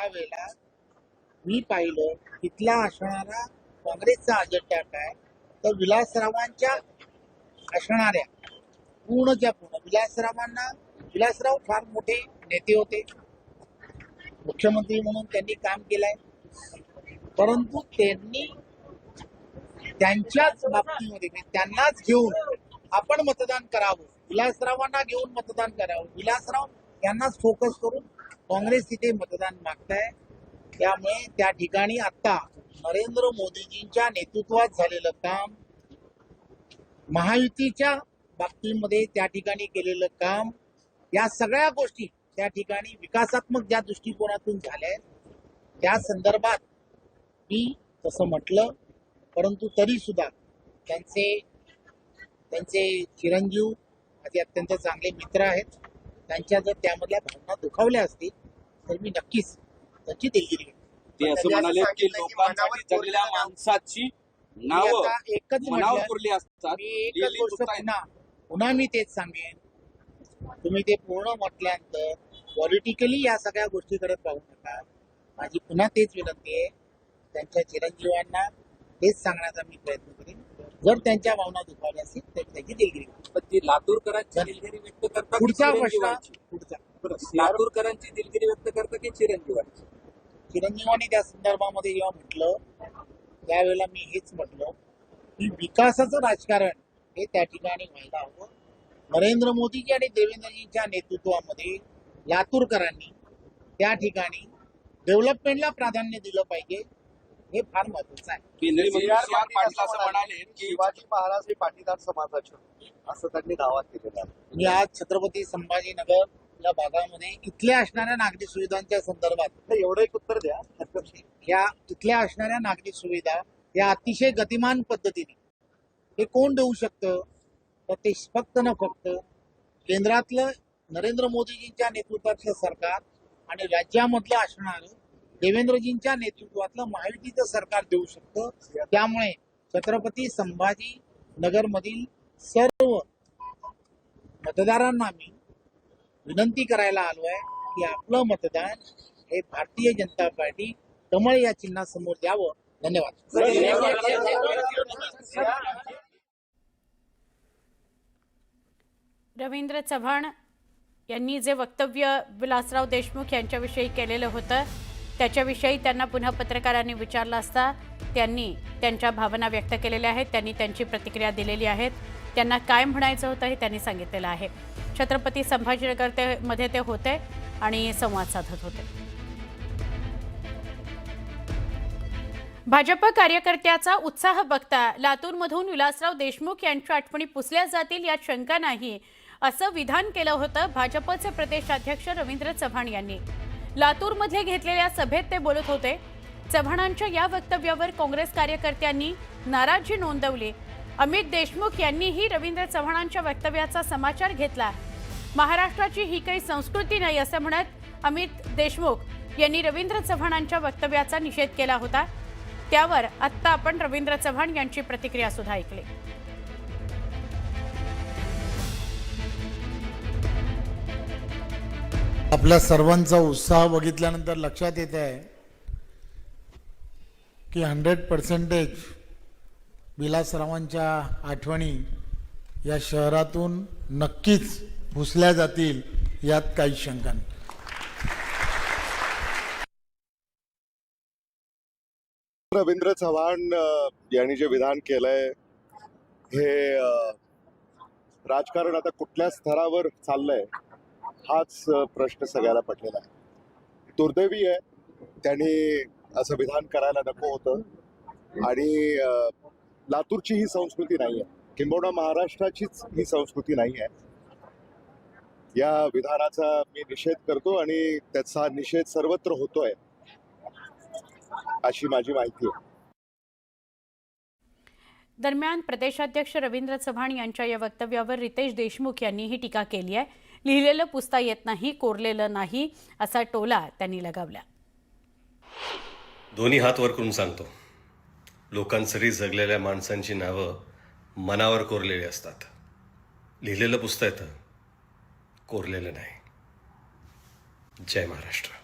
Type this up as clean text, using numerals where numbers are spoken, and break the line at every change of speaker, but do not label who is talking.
त्यावेळेला मी पाहिलं तिथला असणारा काँग्रेसचा अजेंडा काय, तर विलासरावांच्या असणाऱ्या पूर्णच्या पूर्ण विलासराव फार मोठे नेते होते, मुख्यमंत्री म्हणून त्यांनी काम केलंय, परंतु त्यांनी त्यांच्याच बाबतीमध्ये त्यांनाच घेऊन आपण मतदान करावं, विलासरावांना घेऊन मतदान करावं, विलासराव यांनाच फोकस करून काँग्रेस तिथे मतदान मागताय. त्यामुळे त्या ठिकाणी आता नरेंद्र मोदीजींच्या नेतृत्वात झालेलं काम, महायुतीच्या बाबतीमध्ये त्या ठिकाणी केलेलं काम, या सगळ्या गोष्टी त्या ठिकाणी विकासात्मक ज्या दृष्टिकोनातून झाल्या त्या संदर्भात मी तसं म्हटलं. परंतु तरी सुद्धा त्यांचे चिरंजीव असे अत्यंत चांगले मित्र आहेत, त्यांच्या जर त्यामधल्या भावना दुखावल्या असतील तर मी नक्कीच त्यांची दिलगिरी घेईन.
ते असं म्हणाले की लोकांसाठी जगलेल्या माणसाची नावं
एकच
मनावर कोरली असतात.
मी एकच गोष्ट पुन्हा मी तेच सांगेन, तुम्ही ते पूर्ण म्हटल्यानंतर पॉलिटिकली या सगळ्या गोष्टीकडे पाहू नका. माझी पुन्हा तेच विनंती आहे, त्यांच्या चिरंजीवांना हेच सांगण्याचा मी प्रयत्न करेन. जर त्यांच्या भावना दुखावल्या असतील तर त्याची दिलगिरी.
पण ती लातूरकरांची दिलगिरी व्यक्त करतात,
पुढचा प्रश्न
लातूरकरांची दिलगिरी व्यक्त करतात की चिरंजीवांची?
चिरंजीवांनी त्या संदर्भामध्ये जेव्हा म्हटलं त्यावेळेला मी हेच म्हटलं की विकासाचं राजकारण हे त्या ठिकाणी व्हायला हवं. नरेंद्र मोदीजी आणि देवेंद्रजींच्या नेतृत्वामध्ये लातूरकरांनी त्या ठिकाणी डेव्हलपमेंटला प्राधान्य दिलं पाहिजे, हे फार महत्वाचं आहे.
केंद्रीय मंत्री पाटील असं म्हणाले की
शिवाजी महाराज हे पाटीदार समाजाचे होते असं त्यांनी दावा केलेला आहे.
मी आज छत्रपती संभाजीनगर या भागामध्ये इथल्या असणाऱ्या नागरी सुविधांच्या संदर्भात
एवढं एक उत्तर द्या.
या इथल्या असणाऱ्या नागरी सुविधा या अतिशय गतिमान पद्धतीने हे कोण देऊ शकतं, तर ते फक्त न फक्त केंद्रातलं नरेंद्र मोदीजींच्या नेतृत्वातलं सरकार आणि राज्यामधलं असणारं देवेंद्रजींच्या नेतृत्वातलं महायुतीचं सरकार देऊ शकतं. त्यामुळे छत्रपती संभाजी नगर मधील सर्व मतदारांना मी विनंती करायला आलो आहे की आपलं मतदान हे भारतीय जनता पार्टी कमळ या चिन्हासमोर द्यावं. धन्यवाद.
रवींद्र चव्हाण यांनी जे वक्तव्य विलासराव देशमुख यांच्याविषयी केलेलं होतं त्याच्याविषयी त्यांना पुन्हा पत्रकारांनी विचारलं असता त्यांनी त्यांच्या भावना व्यक्त केलेल्या आहेत, त्यांनी त्यांची प्रतिक्रिया दिलेली आहेत. त्यांना काय म्हणायचं होतं हे त्यांनी सांगितलेलं आहे. छत्रपती संभाजीनगर मध्ये ते होते आणि संवाद साधत होते. भाजप कार्यकर्त्याचा उत्साह बघता लातूरमधून विलासराव देशमुख यांच्या आठवणी पुसल्या जातील यात शंका नाही, असं विधान केलं होतं भाजपचे प्रदेशाध्यक्ष रवींद्र चव्हाण यांनी. लातूरमध्ये घेतलेल्या सभेत ते बोलत होते. चव्हाणांच्या या वक्तव्यावर काँग्रेस कार्यकर्त्यांनी नाराजी नोंदवली. अमित देशमुख यांनीही रवींद्र चव्हाणांच्या वक्तव्याचा समाचार घेतला. महाराष्ट्राची ही काही संस्कृती नाही असं म्हणत अमित देशमुख यांनी रवींद्र चव्हाणांच्या वक्तव्याचा निषेध केला होता. त्यावर आत्ता आपण रवींद्र चव्हाण यांची प्रतिक्रिया सुद्धा ऐकली.
आपल्या सर्वांचा उत्साह बघितल्यानंतर लक्षात येत आहे की 100% विलासरावांच्या आठवणी या शहरातून नक्कीच पुसल्या जातील यात काही शंका नाही.
रवींद्र चव्हाण यांनी जे विधान केलंय हे राजकारण आता कुठल्या स्तरावर चाललंय हाच प्रश्न सगळ्याला पडलेला आहे. दुर्दैवी आहे, त्यांनी असं विधान करायला नको होतं. आणि लातूरची ही संस्कृती नाही आहे, किंबहुना महाराष्ट्राचीच ही संस्कृती नाही आहे. या विधानाचा मी निषेध करतो आणि त्याचा निषेध सर्वत्र होतोय अशी माझी माहिती आहे.
दरम्यान प्रदेशाध्यक्ष रवींद्र चव्हाण यांच्या या वक्तव्यावर रितेश देशमुख यांनीही टीका केली आहे. लिहिलेलं पुसता येत नाही, कोरलेलं नाही असा टोला त्यांनी लगावला.
दोन्ही हात वर करून सांगतो, लोकांसाठी जगलेल्या माणसांची नावं मनावर कोरलेली असतात. लिहिलेलं पुसता येतं, कोरलेलं नाही. जय महाराष्ट्र.